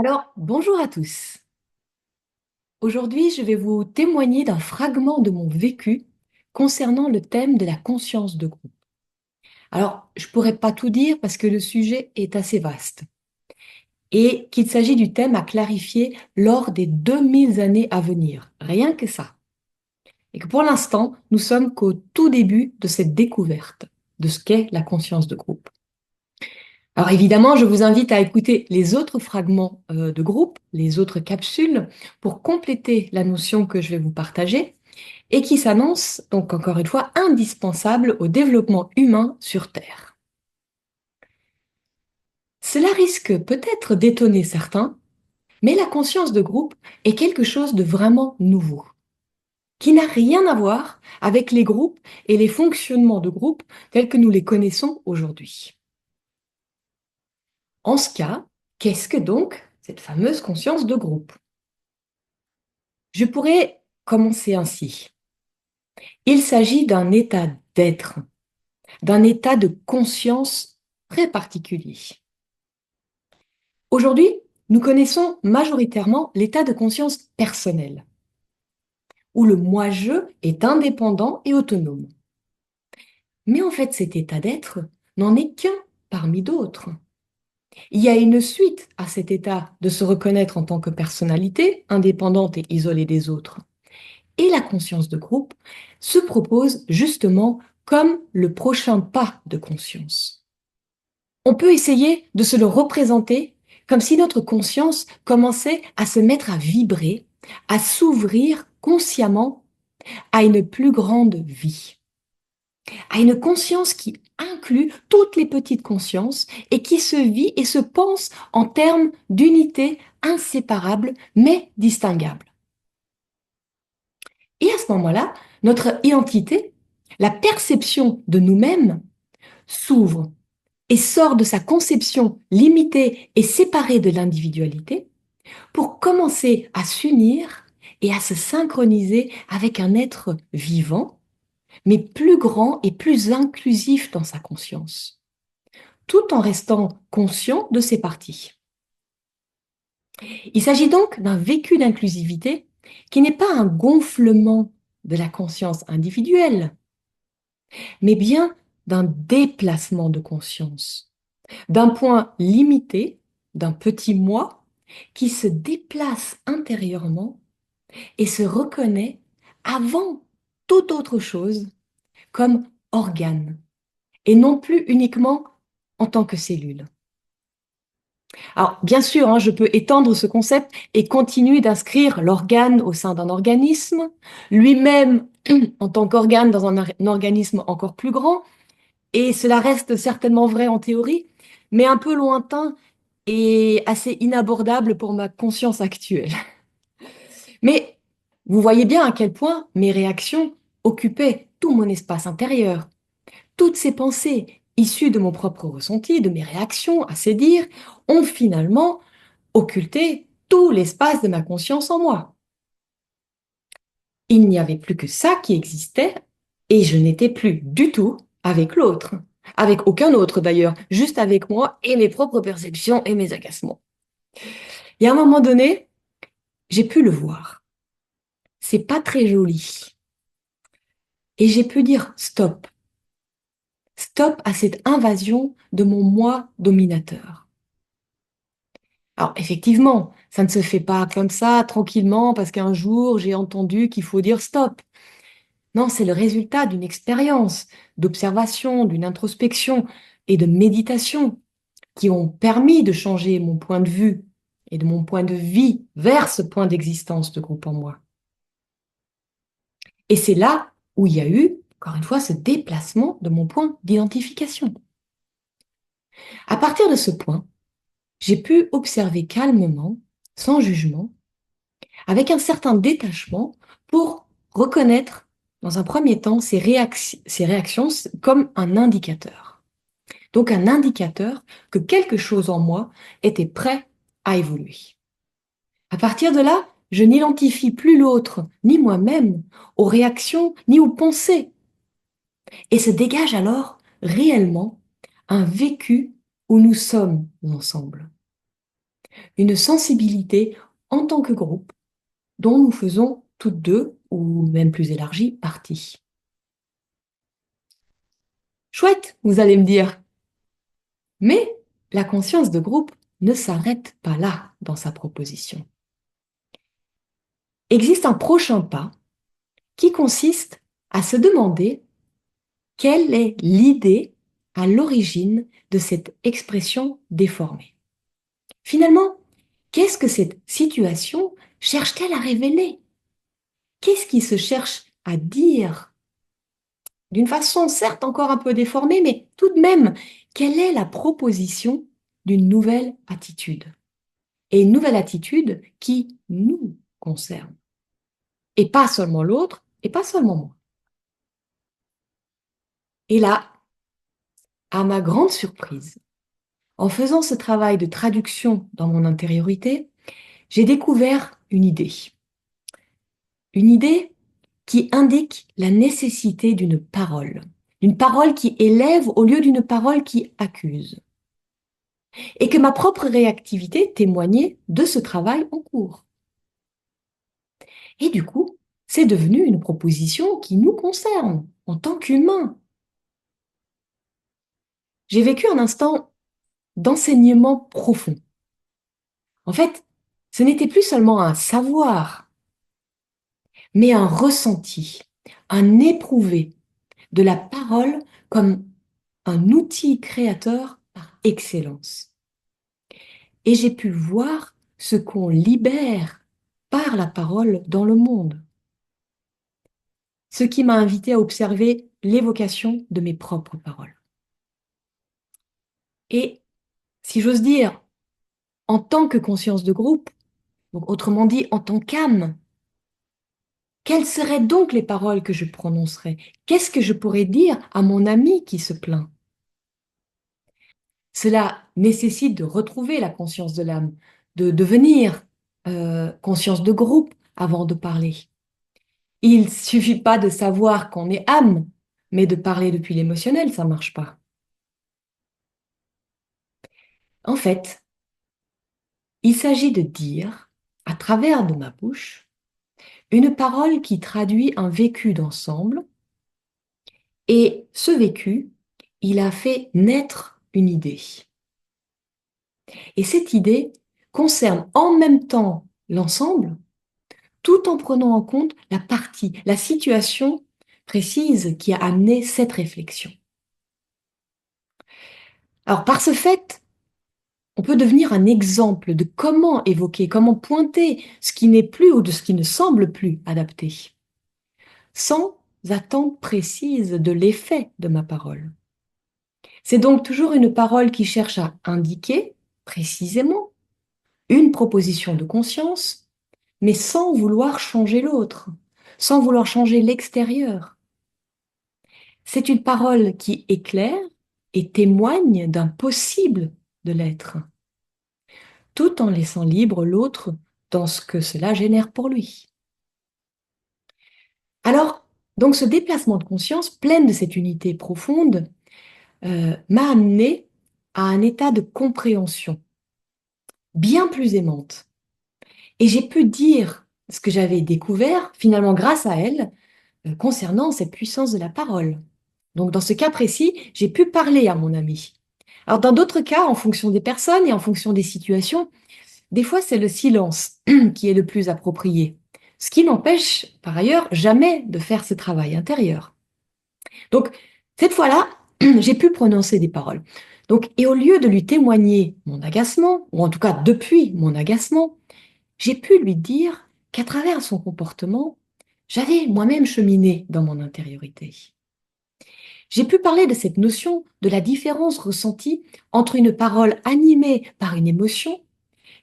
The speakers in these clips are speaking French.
Alors, bonjour à tous. Aujourd'hui, je vais vous témoigner d'un fragment de mon vécu concernant le thème de la conscience de groupe. Alors, je ne pourrais pas tout dire parce que le sujet est assez vaste et qu'il s'agit du thème à clarifier lors des 2000 années à venir, rien que ça. Et que pour l'instant, nous sommes qu'au tout début de cette découverte de ce qu'est la conscience de groupe. Alors évidemment, je vous invite à écouter les autres fragments de groupe, les autres capsules, pour compléter la notion que je vais vous partager et qui s'annonce, donc encore une fois, indispensable au développement humain sur Terre. Cela risque peut-être d'étonner certains, mais la conscience de groupe est quelque chose de vraiment nouveau, qui n'a rien à voir avec les groupes et les fonctionnements de groupe tels que nous les connaissons aujourd'hui. En ce cas, qu'est-ce que donc cette fameuse conscience de groupe? Je pourrais commencer ainsi. Il s'agit d'un état d'être, d'un état de conscience très particulier. Aujourd'hui, nous connaissons majoritairement l'état de conscience personnel, où le moi-je est indépendant et autonome. Mais en fait, cet état d'être n'en est qu'un parmi d'autres. Il y a une suite à cet état de se reconnaître en tant que personnalité indépendante et isolée des autres. Et la conscience de groupe se propose justement comme le prochain pas de conscience. On peut essayer de se le représenter comme si notre conscience commençait à se mettre à vibrer, à s'ouvrir consciemment à une plus grande vie, à une conscience qui inclut toutes les petites consciences et qui se vit et se pense en termes d'unité inséparable mais distinguable. Et à ce moment-là, notre identité, la perception de nous-mêmes, s'ouvre et sort de sa conception limitée et séparée de l'individualité pour commencer à s'unir et à se synchroniser avec un être vivant, mais plus grand et plus inclusif dans sa conscience, tout en restant conscient de ses parties. Il s'agit donc d'un vécu d'inclusivité qui n'est pas un gonflement de la conscience individuelle, mais bien d'un déplacement de conscience, d'un point limité, d'un petit moi, qui se déplace intérieurement et se reconnaît avant toute autre chose comme organe, et non plus uniquement en tant que cellule. Alors, bien sûr, je peux étendre ce concept et continuer d'inscrire l'organe au sein d'un organisme, lui-même en tant qu'organe dans un organisme encore plus grand, et cela reste certainement vrai en théorie, mais un peu lointain et assez inabordable pour ma conscience actuelle. Mais vous voyez bien à quel point mes réactions occupaient tout mon espace intérieur. Toutes ces pensées, issues de mon propre ressenti, de mes réactions à ces dires, ont finalement occulté tout l'espace de ma conscience en moi. Il n'y avait plus que ça qui existait et je n'étais plus du tout avec l'autre. Avec aucun autre d'ailleurs, juste avec moi et mes propres perceptions et mes agacements. Et à un moment donné, j'ai pu le voir. C'est pas très joli. Et j'ai pu dire stop. Stop à cette invasion de mon moi dominateur. Alors effectivement, ça ne se fait pas comme ça, tranquillement, parce qu'un jour j'ai entendu qu'il faut dire stop. Non, c'est le résultat d'une expérience, d'observation, d'une introspection et de méditation qui ont permis de changer mon point de vue et de mon point de vie vers ce point d'existence de groupe en moi. Et c'est là où il y a eu, encore une fois, ce déplacement de mon point d'identification. À partir de ce point, j'ai pu observer calmement, sans jugement, avec un certain détachement pour reconnaître, dans un premier temps, ces réactions comme un indicateur. Donc un indicateur que quelque chose en moi était prêt à évoluer. À partir de là, je n'identifie plus l'autre, ni moi-même, aux réactions, ni aux pensées. Et se dégage alors réellement un vécu où nous sommes ensemble. une sensibilité en tant que groupe dont nous faisons toutes deux, ou même plus élargie, partie. Chouette, vous allez me dire. Mais la conscience de groupe ne s'arrête pas là dans sa proposition. Existe un prochain pas qui consiste à se demander quelle est l'idée à l'origine de cette expression déformée. Finalement, qu'est-ce que cette situation cherche-t-elle à révéler? Qu'est-ce qui se cherche à dire? D'une façon certes encore un peu déformée, mais tout de même, quelle est la proposition d'une nouvelle attitude? Et une nouvelle attitude qui nous concerne. Et pas seulement l'autre, et pas seulement moi. Et là, à ma grande surprise, en faisant ce travail de traduction dans mon intériorité, j'ai découvert une idée. Une idée qui indique la nécessité d'une parole. Une parole qui élève au lieu d'une parole qui accuse. Et que ma propre réactivité témoignait de ce travail en cours. Et du coup, c'est devenu une proposition qui nous concerne en tant qu'humains. J'ai vécu un instant d'enseignement profond. En fait, ce n'était plus seulement un savoir, mais un ressenti, un éprouvé de la parole comme un outil créateur par excellence. Et j'ai pu voir ce qu'on libère par la parole dans le monde. Ce qui m'a invité à observer l'évocation de mes propres paroles. Et, si j'ose dire, en tant que conscience de groupe, donc autrement dit en tant qu'âme, quelles seraient donc les paroles que je prononcerais? Qu'est-ce que je pourrais dire à mon ami qui se plaint? Cela nécessite de retrouver la conscience de l'âme, de devenir conscience de groupe avant de parler. Il ne suffit pas de savoir qu'on est âme, mais de parler depuis l'émotionnel, ça ne marche pas. En fait, il s'agit de dire, à travers de ma bouche, une parole qui traduit un vécu d'ensemble, et ce vécu, il a fait naître une idée. Et cette idée concerne en même temps l'ensemble, tout en prenant en compte la partie, la situation précise qui a amené cette réflexion. Alors, par ce fait, on peut devenir un exemple de comment évoquer, comment pointer ce qui n'est plus ou de ce qui ne semble plus adapté, sans attente précise de l'effet de ma parole. C'est donc toujours une parole qui cherche à indiquer précisément une proposition de conscience, mais sans vouloir changer l'autre, sans vouloir changer l'extérieur. C'est une parole qui éclaire et témoigne d'un possible de l'être, tout en laissant libre l'autre dans ce que cela génère pour lui. Alors, donc ce déplacement de conscience, pleine de cette unité profonde, m'a amené à un état de compréhension bien plus aimante. Et j'ai pu dire ce que j'avais découvert, finalement grâce à elle, concernant cette puissance de la parole. Donc dans ce cas précis, j'ai pu parler à mon ami. Alors dans d'autres cas, en fonction des personnes et en fonction des situations, des fois c'est le silence qui est le plus approprié. Ce qui n'empêche par ailleurs jamais de faire ce travail intérieur. Donc cette fois-là, j'ai pu prononcer des paroles. Donc, et au lieu de lui témoigner mon agacement, ou en tout cas depuis mon agacement, j'ai pu lui dire qu'à travers son comportement, j'avais moi-même cheminé dans mon intériorité. J'ai pu parler de cette notion de la différence ressentie entre une parole animée par une émotion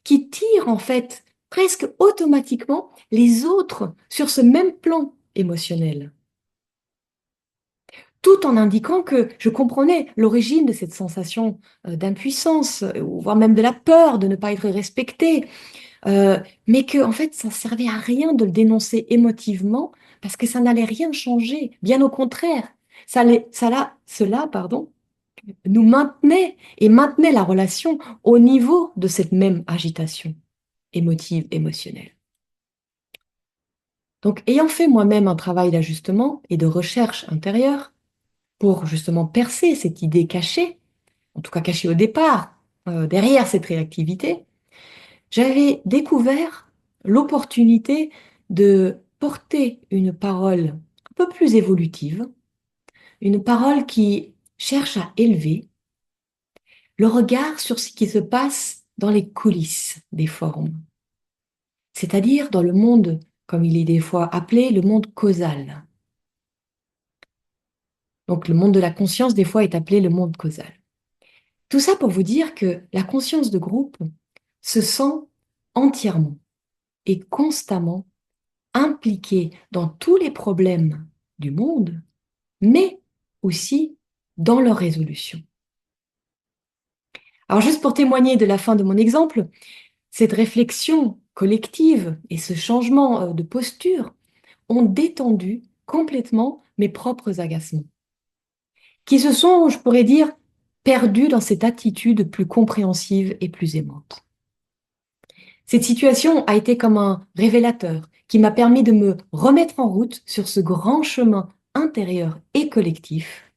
qui tire en fait presque automatiquement les autres sur ce même plan émotionnel, tout en indiquant que je comprenais l'origine de cette sensation d'impuissance, voire même de la peur de ne pas être respectée, mais que en fait ça servait à rien de le dénoncer émotivement parce que ça n'allait rien changer, bien au contraire, cela, pardon, nous maintenait et maintenait la relation au niveau de cette même agitation émotive, émotionnelle. Donc, ayant fait moi-même un travail d'ajustement et de recherche intérieure pour justement percer cette idée cachée, en tout cas cachée au départ, derrière cette réactivité, j'avais découvert l'opportunité de porter une parole un peu plus évolutive, une parole qui cherche à élever le regard sur ce qui se passe dans les coulisses des formes, c'est-à-dire dans le monde, comme il est des fois appelé, le monde causal. Donc le monde de la conscience, des fois, est appelé le monde causal. Tout ça pour vous dire que la conscience de groupe se sent entièrement et constamment impliquée dans tous les problèmes du monde, mais aussi dans leur résolution. Alors juste pour témoigner de la fin de mon exemple, cette réflexion collective et ce changement de posture ont détendu complètement mes propres agacements, qui se sont, je pourrais dire, perdus dans cette attitude plus compréhensive et plus aimante. Cette situation a été comme un révélateur qui m'a permis de me remettre en route sur ce grand chemin intérieur et collectif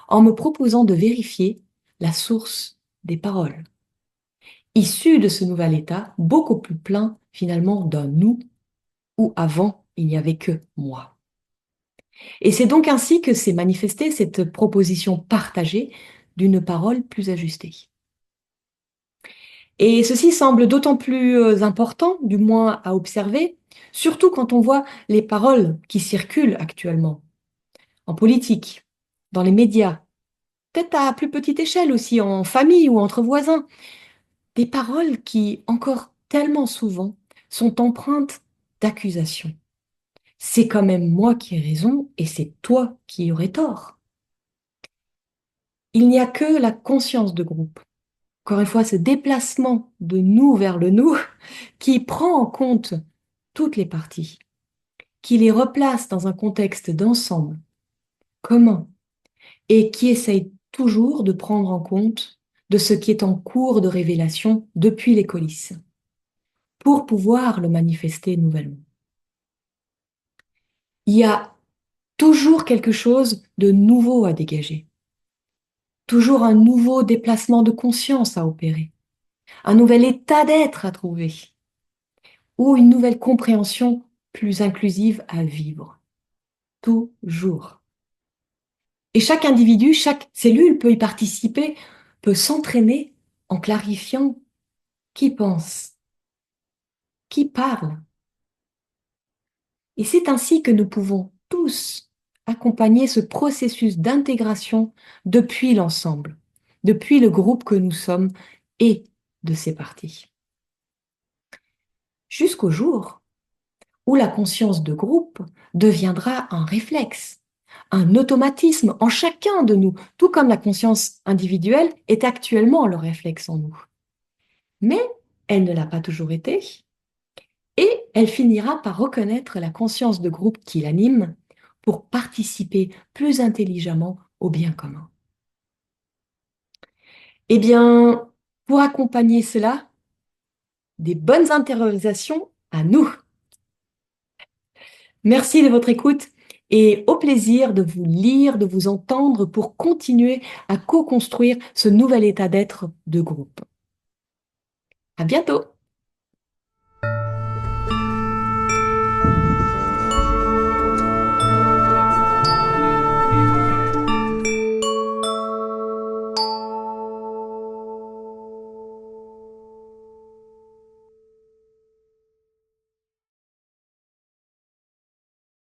en me proposant de vérifier la source des paroles, issues de ce nouvel état beaucoup plus plein finalement d'un nous où avant il n'y avait que moi. Et c'est donc ainsi que s'est manifestée cette proposition partagée d'une parole plus ajustée. Et ceci semble d'autant plus important, du moins à observer, surtout quand on voit les paroles qui circulent actuellement, en politique, dans les médias, peut-être à plus petite échelle aussi, en famille ou entre voisins, des paroles qui, encore tellement souvent, sont empreintes d'accusations. C'est quand même moi qui ai raison et c'est toi qui aurais tort. Il n'y a que la conscience de groupe, encore une fois, ce déplacement de nous vers le nous, qui prend en compte toutes les parties, qui les replace dans un contexte d'ensemble commun et qui essaye toujours de prendre en compte de ce qui est en cours de révélation depuis les coulisses, pour pouvoir le manifester nouvellement. Il y a toujours quelque chose de nouveau à dégager, toujours un nouveau déplacement de conscience à opérer, un nouvel état d'être à trouver, ou une nouvelle compréhension plus inclusive à vivre. Toujours. Et chaque individu, chaque cellule peut y participer, peut s'entraîner en clarifiant qui pense, qui parle. Et c'est ainsi que nous pouvons tous accompagner ce processus d'intégration depuis l'ensemble, depuis le groupe que nous sommes et de ses parties. Jusqu'au jour où la conscience de groupe deviendra un réflexe, un automatisme en chacun de nous, tout comme la conscience individuelle est actuellement le réflexe en nous. Mais elle ne l'a pas toujours été, et elle finira par reconnaître la conscience de groupe qui l'anime pour participer plus intelligemment au bien commun. Eh bien, pour accompagner cela, des bonnes intériorisations à nous. Merci de votre écoute et au plaisir de vous lire, de vous entendre pour continuer à co-construire ce nouvel état d'être de groupe. À bientôt!